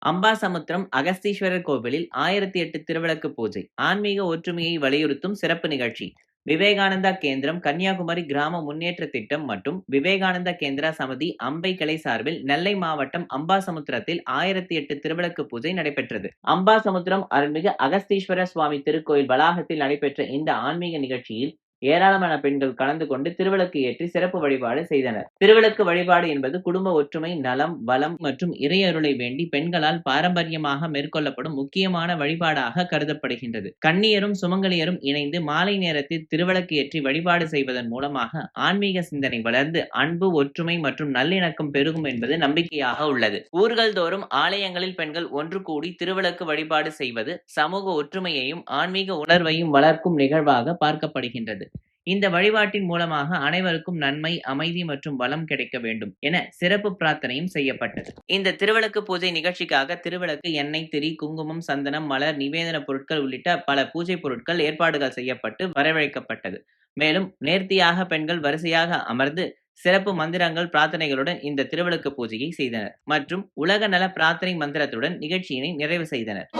அம்பாசமுத்திரம் அகஸ்தீஸ்வரர் கோவிலில் 1008 திருவிளக்கு பூஜை. ஆன்மீக ஒற்றுமையை வலியுறுத்தும் சிறப்பு நிகழ்ச்சி. விவேகானந்தா கேந்திரம் கன்னியாகுமரி கிராம முன்னேற்ற திட்டம் மற்றும் விவேகானந்தா கேந்திரா சமிதி அம்பை கிளை சார்பில் நெல்லை மாவட்டம் அம்பாசமுத்திரத்தில் 1008 திருவிளக்கு பூஜை நடைபெற்றது. அம்பாசமுத்திரம் அருள்மிகு அகஸ்தீஸ்வரர் சுவாமி திருக்கோயில் வளாகத்தில் நடைபெற்ற இந்த ஆன்மீக நிகழ்ச்சியில் ஏராளமான பெண்கள் கலந்து கொண்டு திருவிளக்கு ஏற்றி சிறப்பு வழிபாடு செய்தனர். திருவிளக்கு வழிபாடு என்பது குடும்ப ஒற்றுமை, நலம், வளம் மற்றும் இறையருளை வேண்டி பெண்களால் பாரம்பரியமாக மேற்கொள்ளப்படும் முக்கியமான வழிபாடாக கருதப்படுகின்றது. கன்னியரும் சுமங்கலியரும் இணைந்து மாலை நேரத்தில் திருவிளக்கு ஏற்றி வழிபாடு செய்வதன் மூலமாக ஆன்மீக சிந்தனை வளர்ந்து அன்பு, ஒற்றுமை மற்றும் நல்லிணக்கம் பெருகும் என்பது நம்பிக்கையாக உள்ளது. ஊர்கள் தோறும் ஆலயங்களில் பெண்கள் ஒன்று கூடி திருவிளக்கு வழிபாடு செய்வது சமூக ஒற்றுமையையும் ஆன்மீக உணர்வையும் வளர்க்கும் நிகழ்வாக பார்க்கப்படுகின்றது. இந்த வழிபாட்டின் மூலமாக அனைவருக்கும் நன்மை, அமைதி மற்றும் வளம் கிடைக்க வேண்டும் என சிறப்பு பிரார்த்தனையும் செய்யப்பட்டது. இந்த திருவிளக்கு பூஜை நிகழ்ச்சிக்காக திருவிளக்கு, எண்ணெய், திரி, குங்குமம், சந்தனம், மலர், நிவேதன பொருட்கள் உள்ளிட்ட பல பூஜை பொருட்கள் ஏற்பாடுகள் செய்யப்பட்டு வரவழைக்கப்பட்டது. மேலும் நேர்த்தியாக பெண்கள் வரிசையாக அமர்ந்து சிறப்பு மந்திரங்கள், பிரார்த்தனைகளுடன் இந்த திருவிளக்கு பூஜையை செய்தனர் மற்றும் உலக நல பிரார்த்தனை மந்திரத்துடன் நிகழ்ச்சியினை நிறைவு செய்தனர்.